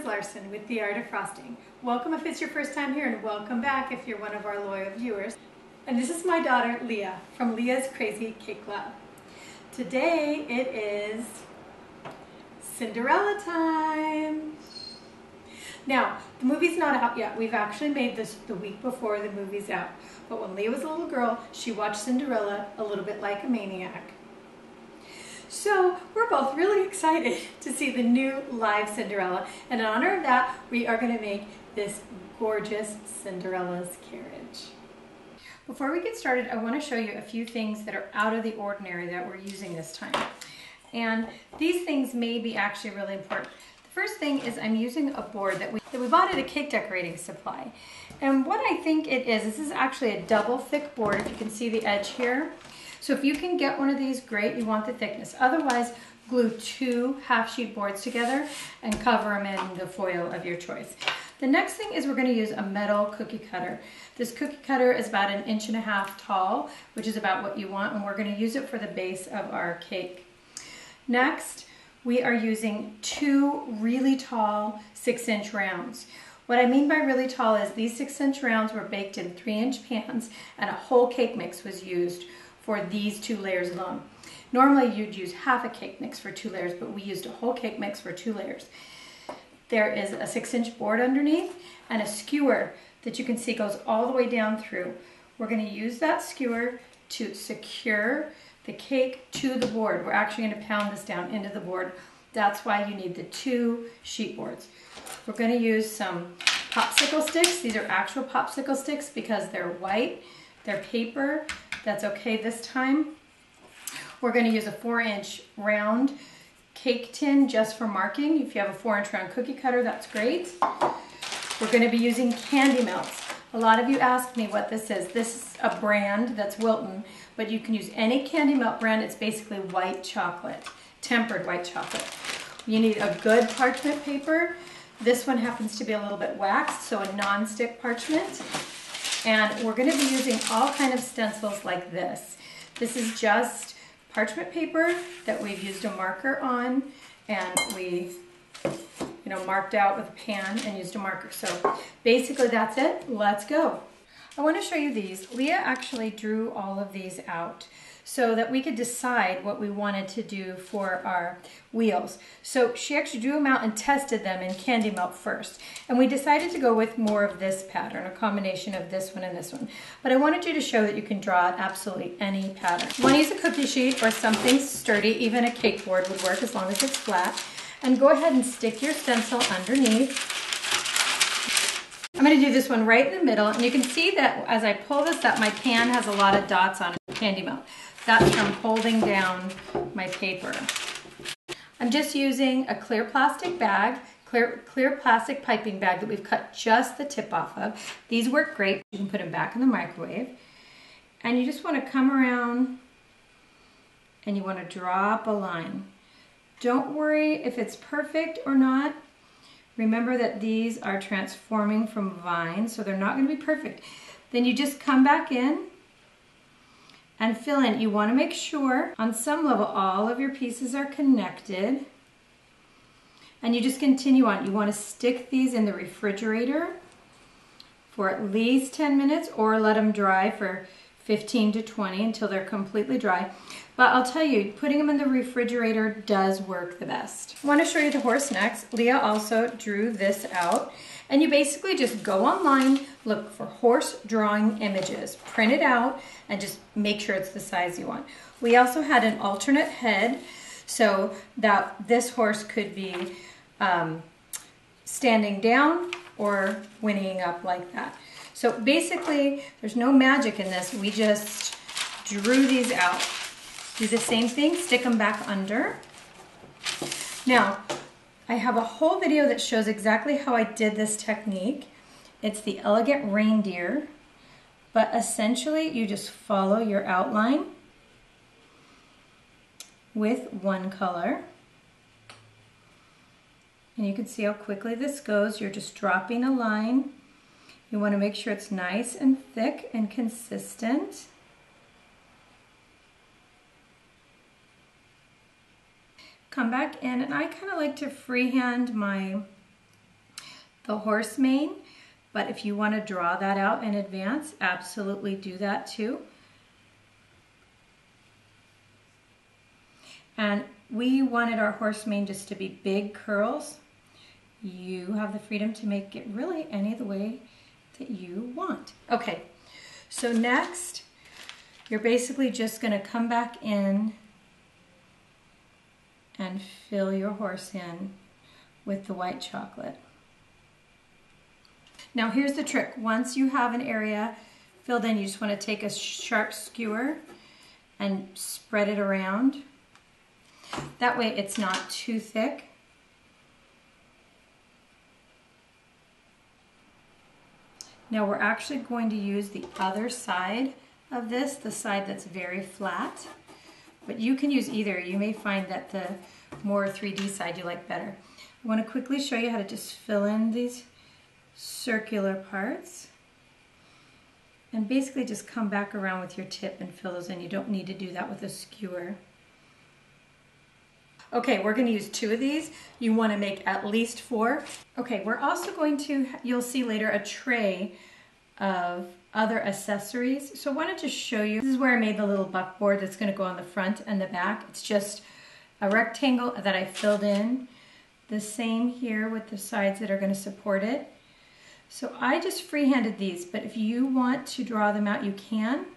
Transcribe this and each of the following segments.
Larson with The Art of Frosting. Welcome if it's your first time here, and welcome back if you're one of our loyal viewers. And this is my daughter Leah from Leah's Crazy Cake Club. Today it is Cinderella time. Now, the movie's not out yet. We've actually made this the week before the movie's out. But when Leah was a little girl, she watched Cinderella a little bit like a maniac. So we're both really excited to see the new live Cinderella, and in honor of that, we are going to make this gorgeous Cinderella's Carriage. Before we get started, I want to show you a few things that are out of the ordinary that we're using this time. And these things may be actually really important. The first thing is I'm using a board that we bought at a cake decorating supply. And what I think it is, this is actually a double thick board, if you can see the edge here. So if you can get one of these, great, you want the thickness. Otherwise, glue two half-sheet boards together and cover them in the foil of your choice. The next thing is we're going to use a metal cookie cutter. This cookie cutter is about 1.5 inches tall, which is about what you want, and we're going to use it for the base of our cake. Next, we are using two really tall 6-inch rounds. What I mean by really tall is these 6-inch rounds were baked in 3-inch pans, and a whole cake mix was used for these 2 layers alone. Normally you'd use half a cake mix for 2 layers, but we used a whole cake mix for 2 layers. There is a 6-inch board underneath and a skewer that you can see goes all the way down through. We're going to use that skewer to secure the cake to the board. We're actually going to pound this down into the board. That's why you need the 2 sheet boards. We're going to use some popsicle sticks. These are actual popsicle sticks because they're white, they're paper. That's okay this time. We're going to use a 4-inch round cake tin just for marking. If you have a 4-inch round cookie cutter, that's great. We're going to be using candy melts. A lot of you ask me what this is. This is a brand that's Wilton, but you can use any candy melt brand. It's basically white chocolate, tempered white chocolate. You need a good parchment paper. This one happens to be a little bit waxed, so a non-stick parchment. And we're going to be using all kind of stencils like this. This is just parchment paper that we've used a marker on, and we marked out with a pan and used a marker. So basically that's it. Let's go. I want to show you these. Leah actually drew all of these out so that we could decide what we wanted to do for our wheels. So she actually drew them out and tested them in candy melt first. And we decided to go with more of this pattern, a combination of this one and this one. But I wanted you to show that you can draw out absolutely any pattern. You want to use a cookie sheet or something sturdy, even a cake board would work as long as it's flat. And go ahead and stick your stencil underneath. I'm going to do this one right in the middle, and you can see that as I pull this up, my pan has a lot of dots on it, candy melt. That's from holding down my paper. I'm just using a clear plastic bag, clear plastic piping bag that we've cut just the tip off of. These work great. You can put them back in the microwave. And you just want to come around and you want to drop a line. Don't worry if it's perfect or not. Remember that these are transforming from vines, so they're not going to be perfect. Then you just come back in and fill in. You want to make sure on some level all of your pieces are connected. And you just continue on. You want to stick these in the refrigerator for at least 10 minutes or let them dry for 15 to 20 until they're completely dry. But I'll tell you, putting them in the refrigerator does work the best. I want to show you the horse next. Leah also drew this out. And you basically just go online, look for horse drawing images, print it out, and just make sure it's the size you want. We also had an alternate head so that this horse could be standing down or whinnying up like that. So basically, there's no magic in this. We just drew these out. Do the same thing, stick them back under. Now, I have a whole video that shows exactly how I did this technique. It's the Elegant Reindeer, but essentially you just follow your outline with one color. And you can see how quickly this goes. You're just dropping a line. You want to make sure it's nice and thick and consistent. Come back in, and I kind of like to freehand my the horse mane, but if you want to draw that out in advance, absolutely do that too. And we wanted our horse mane just to be big curls. You have the freedom to make it really any the way that you want. Okay, so next, you're basically just gonna come back in and fill your horse in with the white chocolate. Now here's the trick. Once you have an area filled in, you just want to take a sharp skewer and spread it around. That way it's not too thick. Now we're actually going to use the other side of this, the side that's very flat. But you can use either. You may find that the more 3D side you like better. I want to quickly show you how to just fill in these circular parts. And basically just come back around with your tip and fill those in. You don't need to do that with a skewer. Okay, we're going to use 2 of these. You want to make at least 4. Okay, we're also going to, you'll see later, a tray of other accessories. So I wanted to show you, this is where I made the little buckboard that's going to go on the front and the back. It's just a rectangle that I filled in. The same here with the sides that are going to support it. So I just freehanded these, but if you want to draw them out, you can.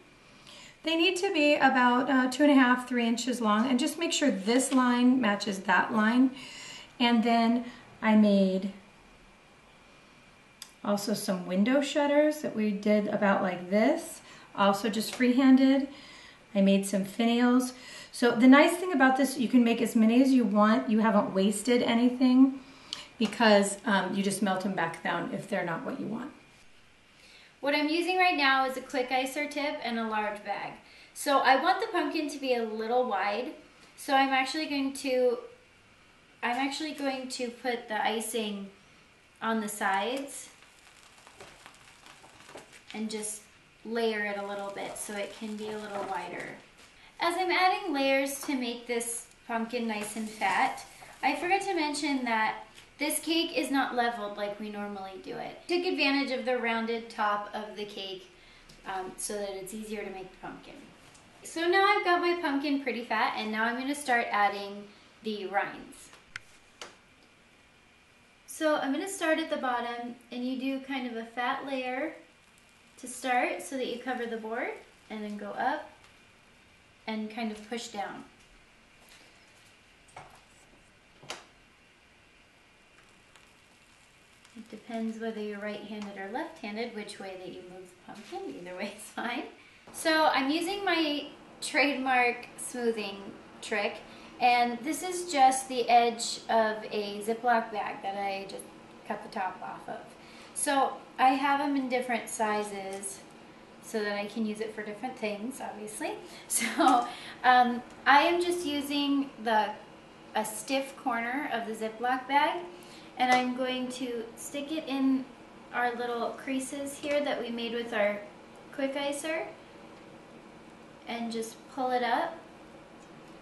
They need to be about 2.5, 3 inches long, and just make sure this line matches that line. And then I made also some window shutters that we did about like this, also just freehanded. I made some finials. So the nice thing about this, you can make as many as you want. You haven't wasted anything because you just melt them back down if they're not what you want. What I'm using right now is a quick icer tip and a large bag. So I want the pumpkin to be a little wide. So I'm actually going to put the icing on the sides and just layer it a little bit so it can be a little wider. As I'm adding layers to make this pumpkin nice and fat, I forgot to mention that this cake is not leveled like we normally do it. Took advantage of the rounded top of the cake so that it's easier to make the pumpkin. So now I've got my pumpkin pretty fat, and now I'm going to start adding the rinds. So I'm going to start at the bottom, and you do kind of a fat layer to start so that you cover the board, and then go up and kind of push down. It depends whether you're right-handed or left-handed, which way that you move the pumpkin. Either way is fine. So I'm using my trademark smoothing trick, and this is just the edge of a Ziploc bag that I just cut the top off of. So I have them in different sizes so that I can use it for different things, obviously. So I am just using a stiff corner of the Ziploc bag, and I'm going to stick it in our little creases here that we made with our quick icer, and just pull it up.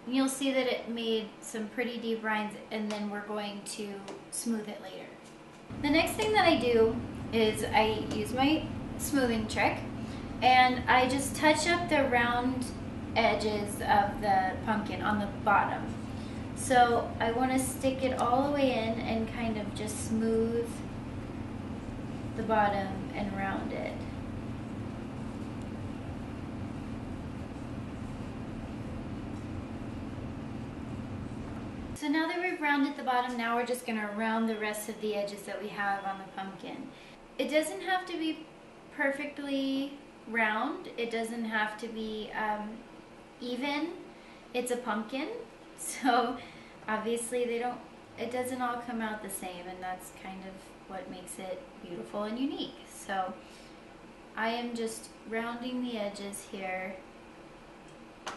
You'll see that it made some pretty deep rinds, and then we're going to smooth it later. The next thing that I do is I use my smoothing trick, and I just touch up the round edges of the pumpkin on the bottom. So I want to stick it all the way in and kind of just smooth the bottom and round it. So now that we've rounded the bottom, now we're just going to round the rest of the edges that we have on the pumpkin. It doesn't have to be perfectly round. It doesn't have to be even. It's a pumpkin, so obviously it doesn't all come out the same, and that's kind of what makes it beautiful and unique. So I am just rounding the edges here,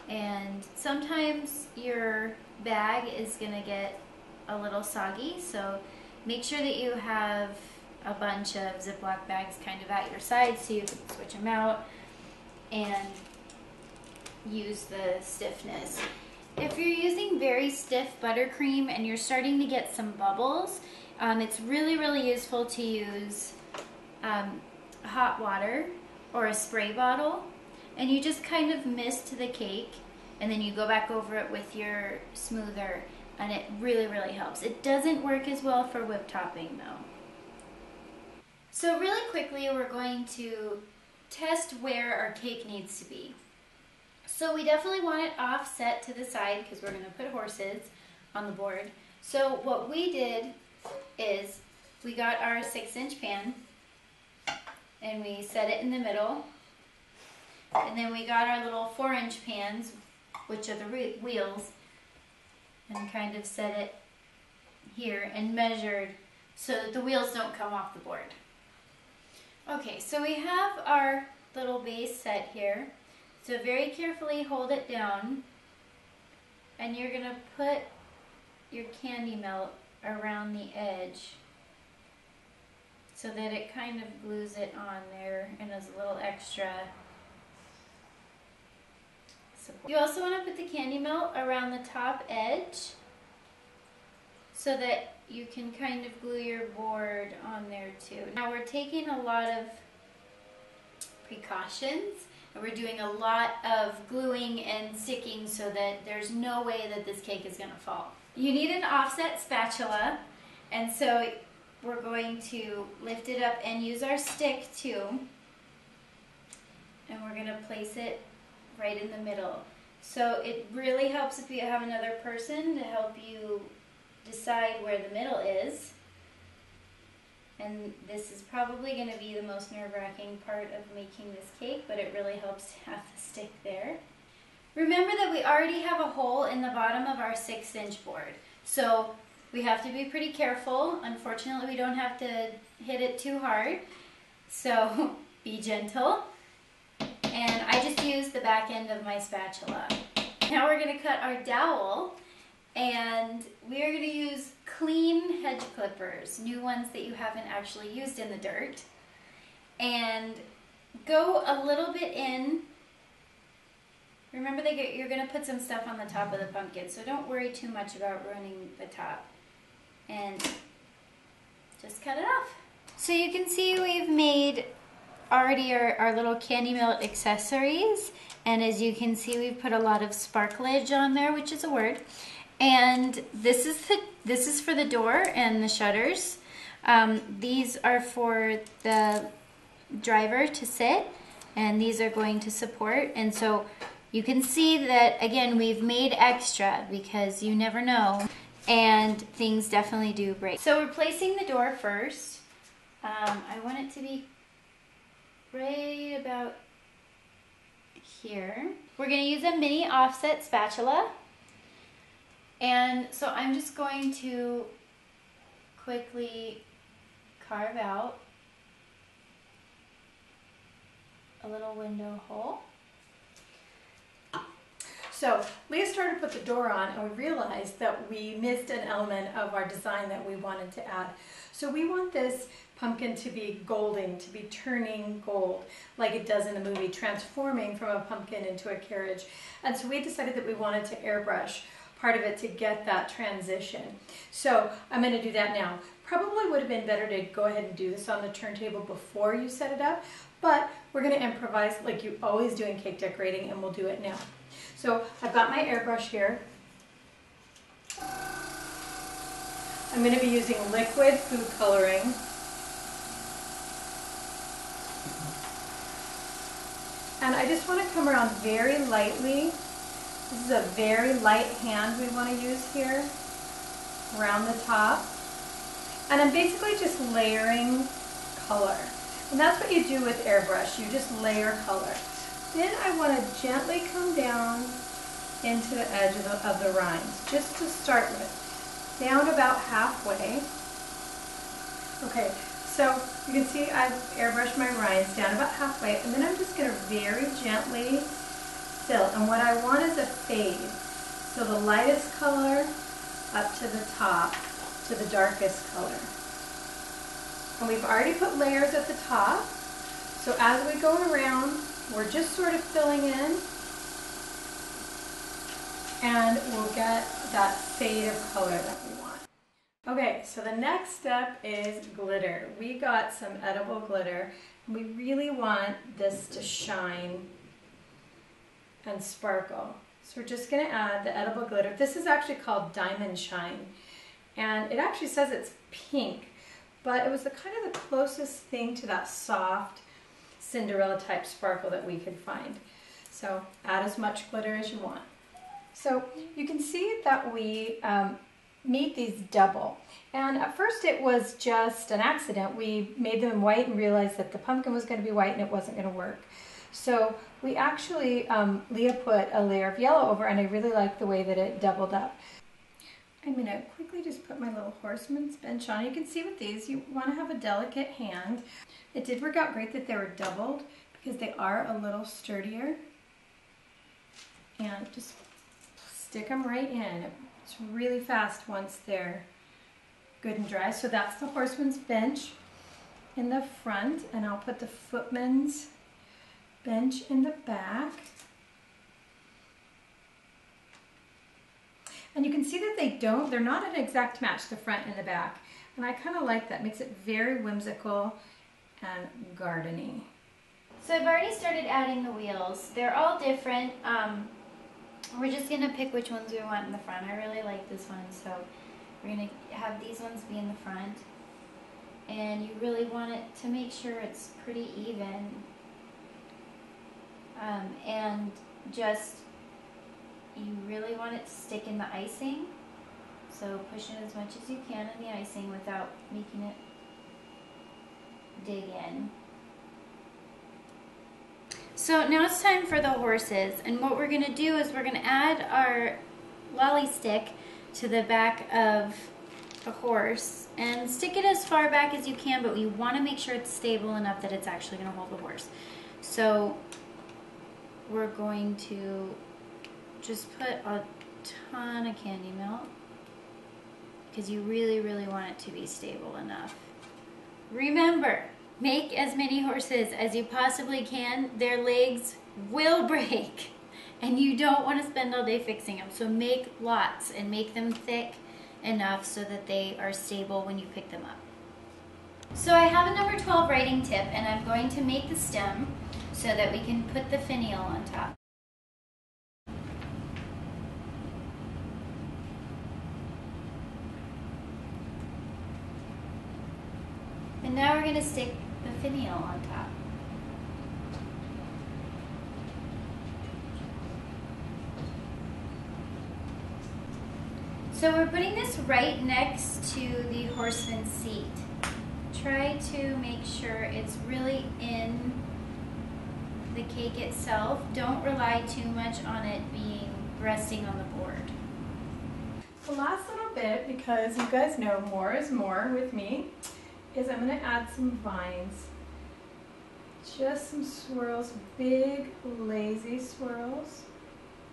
and sometimes your bag is going to get a little soggy, so make sure that you have a bunch of Ziploc bags kind of at your side so you can switch them out and use the stiffness. If you're using very stiff buttercream and you're starting to get some bubbles, It's really, really useful to use hot water or a spray bottle, and you just kind of mist the cake, and then you go back over it with your smoother, and it really, really helps. It doesn't work as well for whipped topping though. So really quickly, we're going to test where our cake needs to be. So we definitely want it offset to the side because we're going to put horses on the board. So what we did is we got our 6-inch pan and we set it in the middle, and then we got our little 4-inch pans, which are the wheels, and kind of set it here and measured so that the wheels don't come off the board. Okay, so we have our little base set here. So very carefully hold it down, and you're gonna put your candy melt around the edge so that it kind of glues it on there and is a little extra support. You also want to put the candy melt around the top edge so that you can kind of glue your board on there too. Now we're taking a lot of precautions, and we're doing a lot of gluing and sticking so that there's no way that this cake is going to fall. You need an offset spatula, and so we're going to lift it up and use our stick too, and we're going to place it right in the middle. So it really helps if you have another person to help you decide where the middle is. And this is probably going to be the most nerve-wracking part of making this cake, but it really helps to have the stick there. Remember that we already have a hole in the bottom of our 6-inch board, so we have to be pretty careful. Unfortunately, we don't have to hit it too hard, so be gentle. And I just used the back end of my spatula. Now we're going to cut our dowel, and we are going to use clean hedge clippers, new ones that you haven't actually used in the dirt, and go a little bit in. Remember that you're going to put some stuff on the top of the pumpkin, so don't worry too much about ruining the top, and just cut it off. So you can see we've made already our little candy melt accessories, and as you can see, we've put a lot of sparklage on there, which is a word. And this is for the door and the shutters. These are for the driver to sit, and these are going to support. And so you can see that, again, we've made extra because you never know, and things definitely do break. So we're placing the door first. I want it to be right about here. We're going to use a mini offset spatula. And so I'm just going to quickly carve out a little window hole. So Leah started to put the door on, and we realized that we missed an element of our design that we wanted to add. So we want this pumpkin to be golden, to be turning gold, like it does in the movie, transforming from a pumpkin into a carriage. And so we decided that we wanted to airbrush part of it to get that transition. So I'm going to do that now. Probably would have been better to go ahead and do this on the turntable before you set it up, but we're going to improvise like you always do in cake decorating, and we'll do it now. So I've got my airbrush here. I'm going to be using liquid food coloring. And I just want to come around very lightly. This is a very light hand we want to use here around the top. And I'm basically just layering color. And that's what you do with airbrush. You just layer color. Then I want to gently come down into the edge of the rinds, just to start with, down about halfway. Okay, so you can see I've airbrushed my rinds down about halfway, and then I'm just going to very gently fill. And what I want is a fade. So the lightest color up to the top, to the darkest color. And we've already put layers at the top. So as we go around, we're just sort of filling in, and we'll get that fade of color that we want. Okay, so the next step is glitter. We got some edible glitter. We really want this to shine and sparkle. So we're just going to add the edible glitter. This is actually called Diamond Shine, and it actually says it's pink, but it was the kind of the closest thing to that soft Cinderella type sparkle that we could find. So add as much glitter as you want. So you can see that we made these double, and at first it was just an accident. We made them in white and realized that the pumpkin was going to be white and it wasn't going to work. So we actually, Leah put a layer of yellow over, and I really like the way that it doubled up. I'm going to quickly just put my little horseman's bench on. You can see with these, you want to have a delicate hand. It did work out great that they were doubled because they are a little sturdier. And just stick them right in. It's really fast once they're good and dry. So that's the horseman's bench in the front, and I'll put the footman's bench in the back. And you can see that they're not an exact match, the front and the back. And I kind of like that. It makes it very whimsical and gardeny. So I've already started adding the wheels. They're all different. We're just gonna pick which ones we want in the front. I really like this one, so we're gonna have these ones be in the front. And you really want it to make sure it's pretty even. And just, you really want it to stick in the icing. So push in as much as you can in the icing without making it dig in. So now it's time for the horses, and what we're going to do is we're going to add our lolly stick to the back of the horse and stick it as far back as you can, but you want to make sure it's stable enough that it's actually going to hold the horse. So we're going to just put a ton of candy melt because you really, really want it to be stable enough. Remember, make as many horses as you possibly can. Their legs will break, and you don't want to spend all day fixing them. So make lots and make them thick enough so that they are stable when you pick them up. So I have a number 12 writing tip, and I'm going to make the stem so that we can put the finial on top. And now we're going to stick the finial on top. So we're putting this right next to the horseman's seat. Try to make sure it's really in the cake itself. Don't rely too much on it being resting on the board. The last little bit, because you guys know more is more with me, is I'm going to add some vines. Just some swirls, big lazy swirls.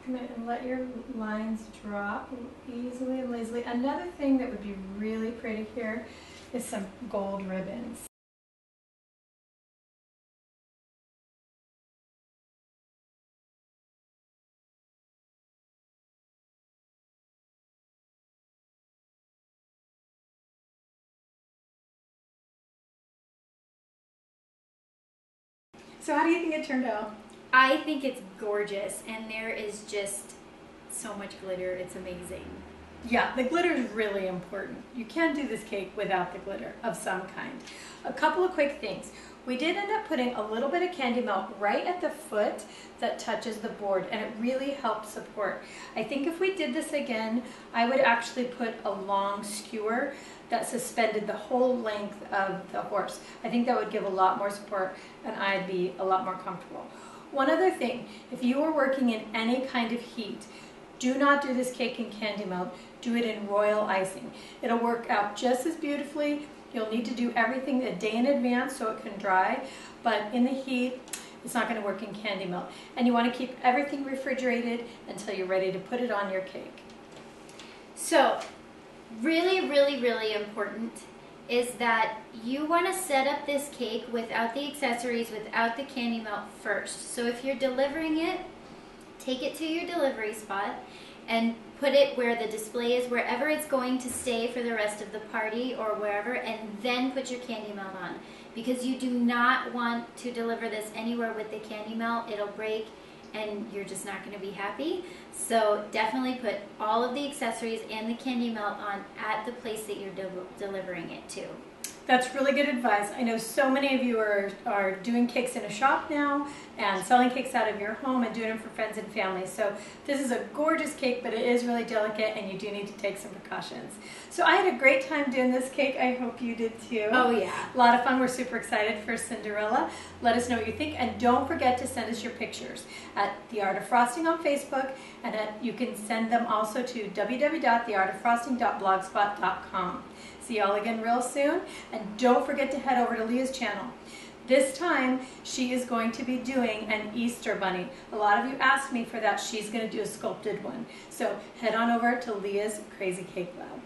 And let your lines drop easily and lazily. Another thing that would be really pretty here is some gold ribbons. So how do you think it turned out? I think it's gorgeous, and there is just so much glitter. It's amazing. Yeah, the glitter is really important. You can't do this cake without the glitter of some kind. A couple of quick things. We did end up putting a little bit of candy melt right at the foot that touches the board, and it really helps support. I think if we did this again, I would actually put a long skewer that suspended the whole length of the horse. I think that would give a lot more support, and I'd be a lot more comfortable. One other thing, if you are working in any kind of heat, do not do this cake in candy melt. Do it in royal icing. It'll work out just as beautifully. You'll need to do everything a day in advance so it can dry, but in the heat, it's not going to work in candy melt. And you want to keep everything refrigerated until you're ready to put it on your cake. So, really, really, really important is that you want to set up this cake without the accessories, without the candy melt first. So if you're delivering it, take it to your delivery spot and put it where the display is, wherever it's going to stay for the rest of the party or wherever, and then put your candy melt on. Because you do not want to deliver this anywhere with the candy melt. It'll break and you're just not going to be happy. So definitely put all of the accessories and the candy melt on at the place that you're delivering it to. That's really good advice. I know so many of you are doing cakes in a shop now and selling cakes out of your home and doing them for friends and family. So this is a gorgeous cake, but it is really delicate and you do need to take some precautions. So I had a great time doing this cake. I hope you did too. Oh yeah. A lot of fun. We're super excited for Cinderella. Let us know what you think, and don't forget to send us your pictures at The Art of Frosting on Facebook, and you can send them also to www.theartofrosting.blogspot.com. See y'all again real soon, and don't forget to head over to Leah's channel. This time she is going to be doing an Easter bunny. A lot of you asked me for that. She's going to do a sculpted one. So head on over to Leah's Crazy Cake Lab.